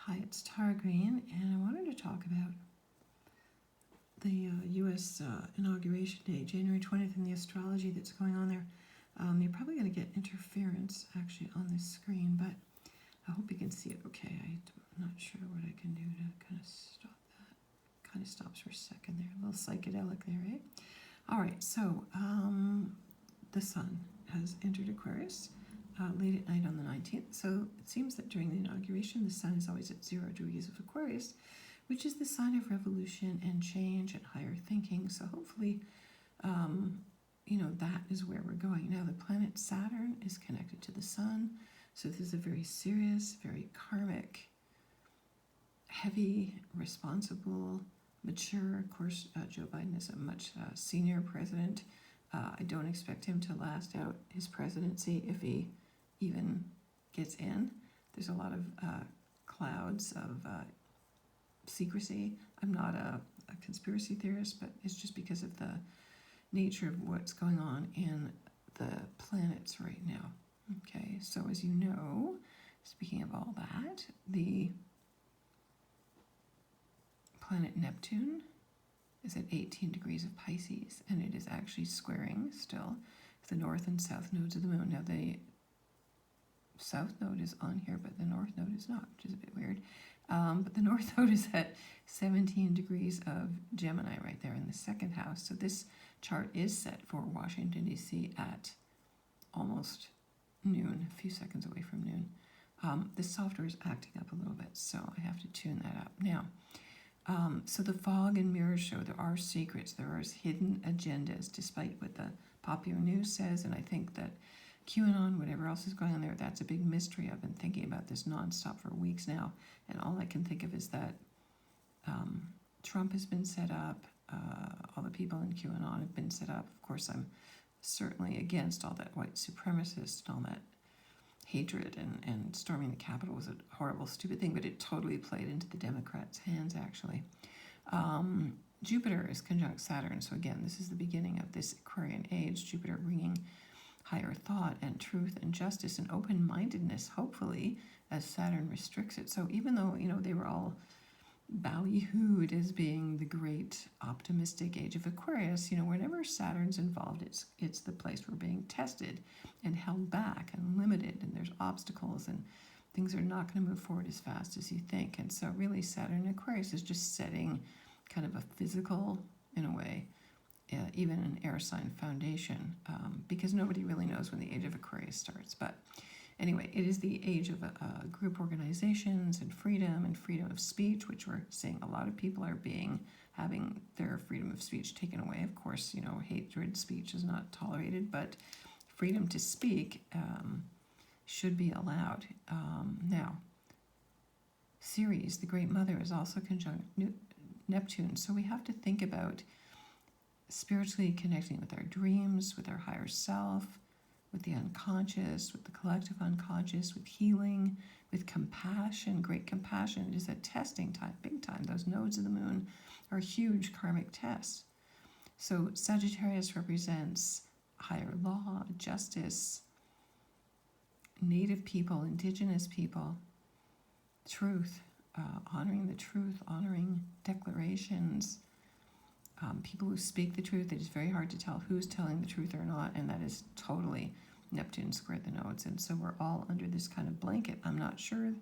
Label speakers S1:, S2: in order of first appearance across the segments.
S1: Hi, it's Tara Green, and I wanted to talk about the U.S. Inauguration Day, January 20th, and the astrology that's going on there. You're probably going to get interference actually on this screen, but I hope you can see it okay. I'm not sure what I can do to kind of stop that. Kind of stops for a second there, a little psychedelic there, right? All right, so the sun has entered Aquarius late at night on the 19th. So it seems that during the inauguration, the sun is always at 0 degrees of Aquarius, which is the sign of revolution and change and higher thinking. So hopefully, that is where we're going. Now, the planet Saturn is connected to the sun. So this is a very serious, very karmic, heavy, responsible, mature. Of course, Joe Biden is a much senior president. I don't expect him to last out his presidency if he even gets in. There's a lot of clouds of secrecy. I'm not a conspiracy theorist, but it's just because of the nature of what's going on in the planets right now. Okay, so as you know, speaking of all that, the planet Neptune is at 18 degrees of Pisces, and it is actually squaring still the north and south nodes of the moon. Now, the south node is on here, but the north node is not, which is a bit weird. But the north node is at 17 degrees of Gemini right there in the second house. So this chart is set for Washington, D.C. at almost noon, a few seconds away from noon. This software is acting up a little bit, so I have to tune that up. Now, so the fog and mirrors show there are secrets, there are hidden agendas, despite what the popular news says, and I think that QAnon, whatever else is going on there, that's a big mystery. I've been thinking about this nonstop for weeks now, and all I can think of is that Trump has been set up, all the people in QAnon have been set up. Of course, I'm certainly against all that white supremacist and all that hatred, and storming the Capitol was a horrible, stupid thing, but it totally played into the Democrats' hands, actually. Jupiter is conjunct Saturn, so again, this is the beginning of this Aquarian age, Jupiter bringing higher thought and truth and justice and open-mindedness, hopefully, as Saturn restricts it. So even though, they were all ballyhooed as being the great optimistic age of Aquarius, whenever Saturn's involved, it's the place we're being tested and held back and limited, and there's obstacles, and things are not going to move forward as fast as you think. And so really Saturn in Aquarius is just setting kind of a physical, in a way, even an air sign foundation, because nobody really knows when the age of Aquarius starts. But anyway, it is the age of group organizations and freedom of speech, which we're seeing a lot of people are having their freedom of speech taken away. Of course, hatred speech is not tolerated, but freedom to speak should be allowed. Now, Ceres, the Great Mother, is also conjunct Neptune, so we have to think about spiritually connecting with our dreams, with our higher self, with the unconscious, with the collective unconscious, with healing, with compassion, great compassion. It is a testing time, big time. Those nodes of the moon are huge karmic tests. So Sagittarius represents higher law, justice, native people, indigenous people, truth, honoring the truth, honoring declarations, people who speak the truth. It is very hard to tell who's telling the truth or not, and that is totally Neptune squared the nodes. And so we're all under this kind of blanket. I'm not sure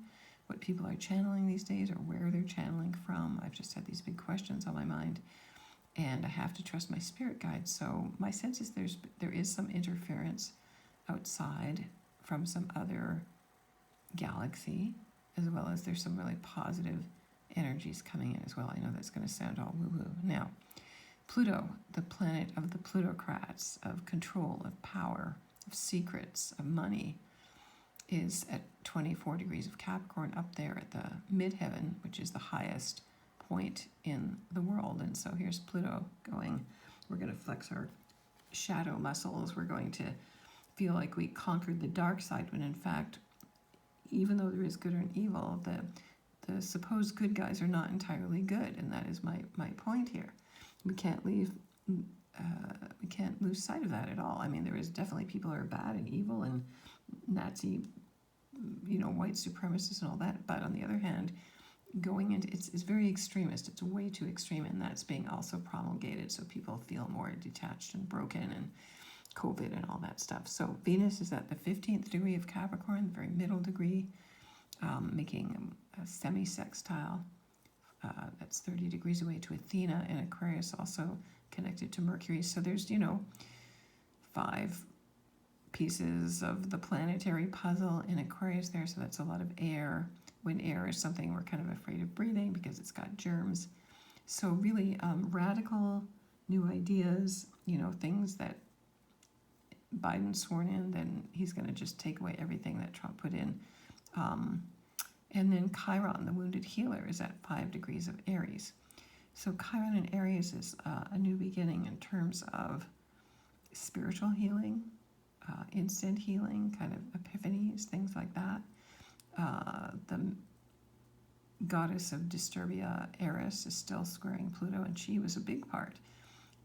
S1: what people are channeling these days or where they're channeling from. I've just had these big questions on my mind, and I have to trust my spirit guides. So my sense is there is some interference outside from some other galaxy, as well as there's some really positive energies coming in as well. I know that's going to sound all woo-woo. Now, Pluto, the planet of the plutocrats, of control, of power, of secrets, of money, is at 24 degrees of Capricorn up there at the midheaven, which is the highest point in the world. And so here's Pluto going. We're going to flex our shadow muscles. We're going to feel like we conquered the dark side, when in fact, even though there is good and evil, the supposed good guys are not entirely good, and that is my point here. We can't lose sight of that at all. I mean, there is definitely people who are bad and evil and Nazi, white supremacists and all that. But on the other hand, going into, it's very extremist. It's way too extreme, and that's being also promulgated, so people feel more detached and broken, and COVID and all that stuff. So Venus is at the 15th degree of Capricorn, the very middle degree, making a semi-sextile. That's 30 degrees away to Athena, and Aquarius also connected to Mercury. So there's, 5 pieces of the planetary puzzle in Aquarius there, so that's a lot of air. When air is something we're kind of afraid of breathing because it's got germs. So really radical new ideas, things that Biden's sworn in, then he's going to just take away everything that Trump put in. And then Chiron, the wounded healer, is at 5 degrees of Aries. So Chiron in Aries is a new beginning in terms of spiritual healing, instant healing, kind of epiphanies, things like that. The goddess of Disturbia, Eris, is still squaring Pluto, and she was a big part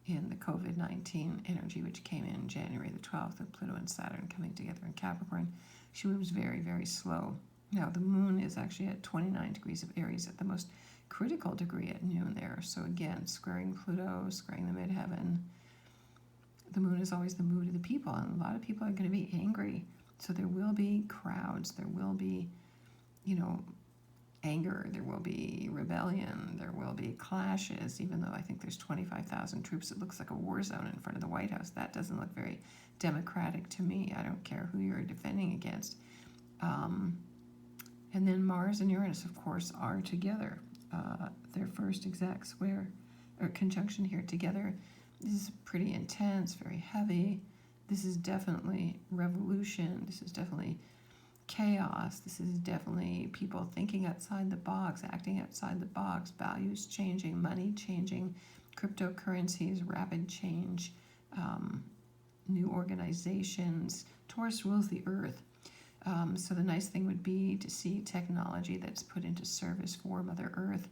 S1: in the COVID-19 energy, which came in January the 12th, with Pluto and Saturn coming together in Capricorn. She moves very, very slow. Now, the moon is actually at 29 degrees of Aries at the most critical degree at noon there. So again, squaring Pluto, squaring the midheaven. The moon is always the mood of the people, and a lot of people are going to be angry. So there will be crowds, there will be, anger, there will be rebellion, there will be clashes, even though I think there's 25,000 troops. It looks like a war zone in front of the White House. That doesn't look very democratic to me. I don't care who you're defending against. And then Mars and Uranus, of course, are together. Their first exact square or conjunction here together. This is pretty intense, very heavy. This is definitely revolution. This is definitely chaos. This is definitely people thinking outside the box, acting outside the box, values changing, money changing, cryptocurrencies, rapid change, new organizations. Taurus rules the earth. So the nice thing would be to see technology that's put into service for Mother Earth.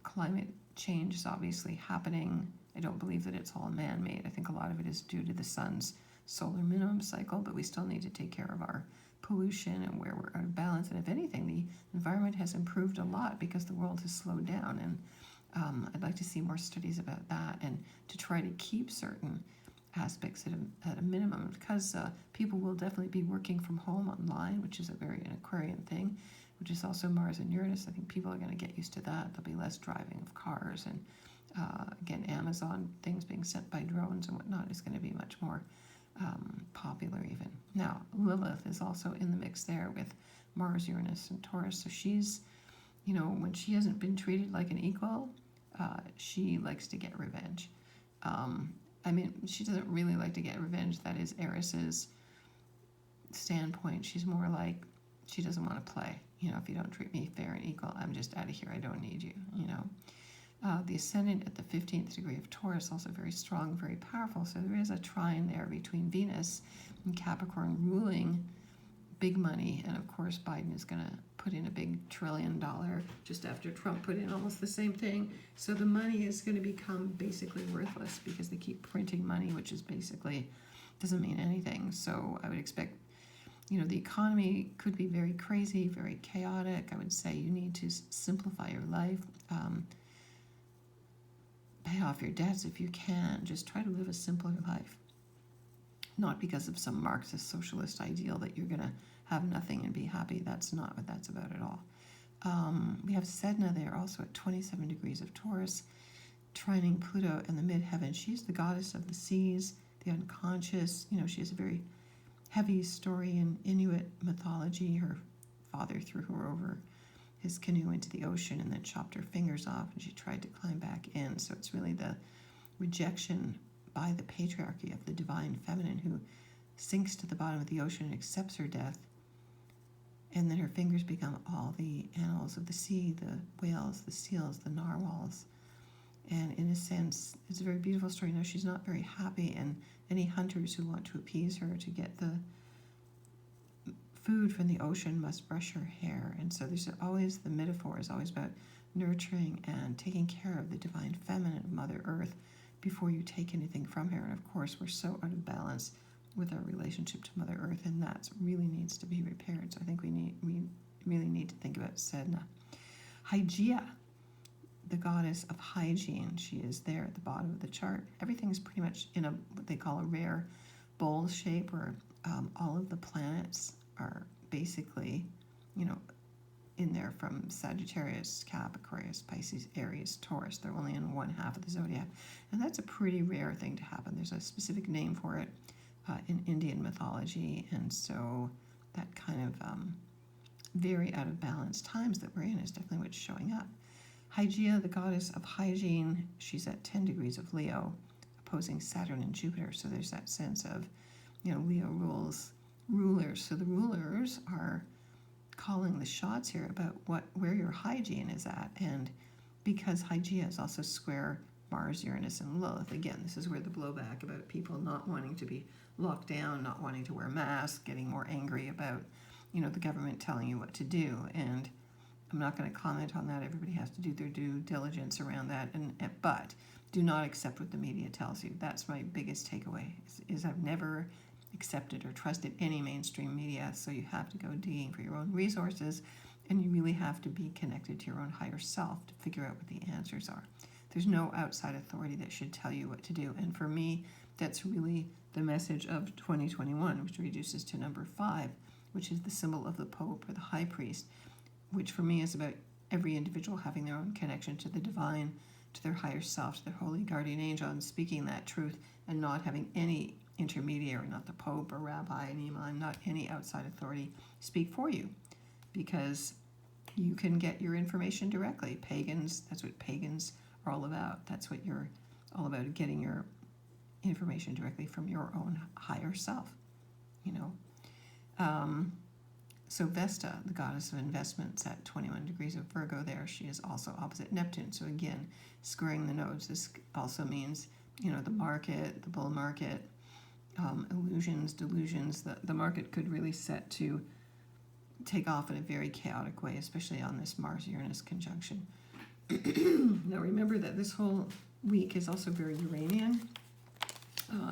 S1: Climate change is obviously happening. I don't believe that it's all man-made. I think a lot of it is due to the sun's solar minimum cycle, but we still need to take care of our pollution and where we're out of balance. And if anything, the environment has improved a lot because the world has slowed down. And I'd like to see more studies about that, and to try to keep certain aspects at a minimum, because people will definitely be working from home online, which is a very an Aquarian thing, which is also Mars and Uranus. I think people are going to get used to that. There'll be less driving of cars, and again, Amazon things being sent by drones and whatnot is going to be much more popular even. Now, Lilith is also in the mix there with Mars, Uranus, and Taurus. So she's, when she hasn't been treated like an equal, she likes to get revenge. She doesn't really like to get revenge. That is Eris's standpoint. She's more like, she doesn't want to play. If you don't treat me fair and equal, I'm just out of here. I don't need you, The ascendant at the 15th degree of Taurus, also very strong, very powerful. So there is a trine there between Venus and Capricorn ruling big money. And of course, Biden is going to put in a big $1 trillion just after Trump put in almost the same thing. So the money is going to become basically worthless because they keep printing money, which is basically doesn't mean anything. So I would expect, the economy could be very crazy, very chaotic. I would say you need to simplify your life. Pay off your debts if you can. Just try to live a simpler life. Not because of some Marxist socialist ideal that you're going to have nothing and be happy. That's not what that's about at all. We have Sedna there also at 27 degrees of Taurus, trining Pluto in the midheaven. She's the goddess of the seas, the unconscious. She has a very heavy story in Inuit mythology. Her father threw her over his canoe into the ocean and then chopped her fingers off, and she tried to climb back in. So it's really the rejection by the patriarchy of the divine feminine who sinks to the bottom of the ocean and accepts her death. And then her fingers become all the animals of the sea, the whales, the seals, the narwhals. And in a sense, it's a very beautiful story. She's not very happy, and any hunters who want to appease her to get the food from the ocean must brush her hair. And so there's always, the metaphor is always about nurturing and taking care of the divine feminine of Mother Earth before you take anything from her. And of course, we're so out of balance with our relationship to Mother Earth, and that really needs to be repaired. So I think we really need to think think about Sedna. Hygeia, the goddess of hygiene. She is there at the bottom of the chart. Everything's pretty much in what they call a rare bowl shape, where all of the planets are basically, in there from Sagittarius, Cap, Aquarius, Pisces, Aries, Taurus. They're only in one half of the zodiac. And that's a pretty rare thing to happen. There's a specific name for it in Indian mythology. And so that kind of very out of balance times that we're in is definitely what's showing up. Hygeia, the goddess of hygiene, she's at 10 degrees of Leo, opposing Saturn and Jupiter. So there's that sense of, Leo rules rulers. So the rulers are calling the shots here about where your hygiene is at. And because Hygeia is also square Mars, Uranus, and Lilith, again, this is where the blowback about people not wanting to be locked down, not wanting to wear masks, getting more angry about, the government telling you what to do. And I'm not going to comment on that. Everybody has to do their due diligence around that. But do not accept what the media tells you. That's my biggest takeaway, is I've never accepted or trusted any mainstream media. So you have to go digging for your own resources, and you really have to be connected to your own higher self to figure out what the answers are. There's no outside authority that should tell you what to do. And for me, that's really the message of 2021, which reduces to number 5, which is the symbol of the Pope or the High Priest, which for me is about every individual having their own connection to the divine, to their higher self, to their holy guardian angel, and speaking that truth and not having any intermediary, not the Pope or Rabbi, an imam, not any outside authority speak for you, because you can get your information directly. Pagans, that's what pagans are all about. That's what you're all about, getting your information directly from your own higher self, So Vesta, the goddess of investments, at 21 degrees of Virgo there, she is also opposite Neptune. So again, squaring the nodes. This also means, the market, the bull market, illusions, delusions. The market could really set to take off in a very chaotic way, especially on this Mars-Uranus conjunction. Now remember that this whole week is also very Uranian.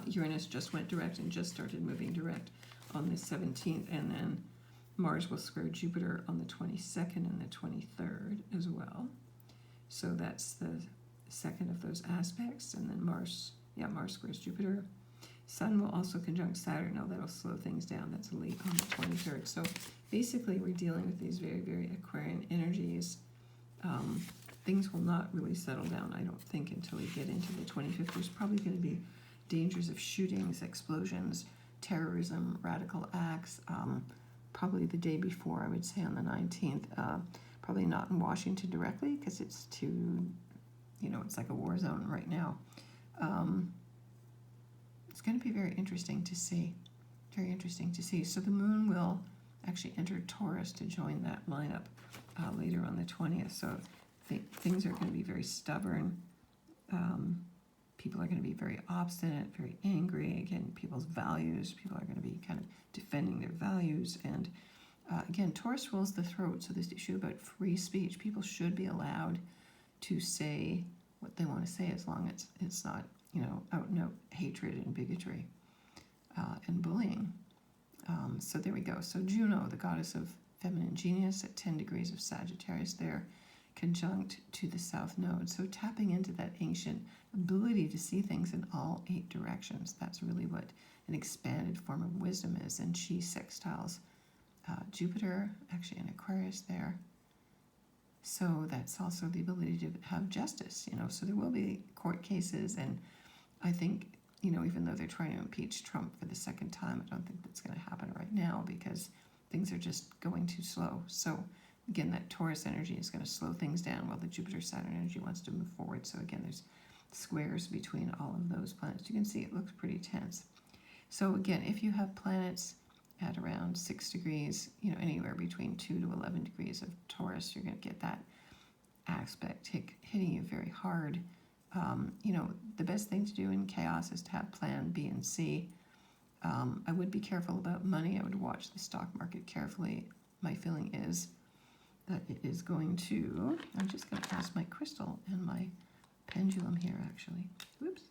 S1: Uranus just went direct and just started moving direct on the 17th, and then Mars will square Jupiter on the 22nd and the 23rd as well. So that's the second of those aspects. And then Mars squares Jupiter. Sun will also conjunct Saturn. Now that'll slow things down. That's late on the 23rd. So basically we're dealing with these very, very Aquarian energies. Things will not really settle down, I don't think, until we get into the 25th. There's probably going to be dangers of shootings, explosions, terrorism, radical acts. Probably the day before, I would say on the 19th, probably not in Washington directly, because it's too, it's like a war zone right now. It's going to be very interesting to see. So the moon will actually enter Taurus to join that lineup later on the 20th. So things are going to be very stubborn. People are going to be very obstinate, very angry. Again, people's values. People are going to be kind of defending their values. And again, Taurus rules the throat. So this issue about free speech, people should be allowed to say what they want to say, as long as it's not, out and out hatred and bigotry and bullying. So there we go. So Juno, the goddess of feminine genius, at 10 degrees of Sagittarius there, conjunct to the south node. So tapping into that ancient ability to see things in all 8 directions. That's really what an expanded form of wisdom is. And she sextiles Jupiter, actually in Aquarius there. So that's also the ability to have justice, So there will be court cases, and I think, even though they're trying to impeach Trump for the second time, I don't think that's going to happen right now, because things are just going too slow. So again, that Taurus energy is going to slow things down, while the Jupiter-Saturn energy wants to move forward. So again, there's squares between all of those planets. You can see it looks pretty tense. So again, if you have planets at around 6 degrees, anywhere between 2 to 11 degrees of Taurus, you're going to get that aspect hitting you very hard. The best thing to do in chaos is to have plan B and C. I would be careful about money. I would watch the stock market carefully. My feeling is that it is going to, I'm just going to ask my crystal and my pendulum here, actually. Whoops.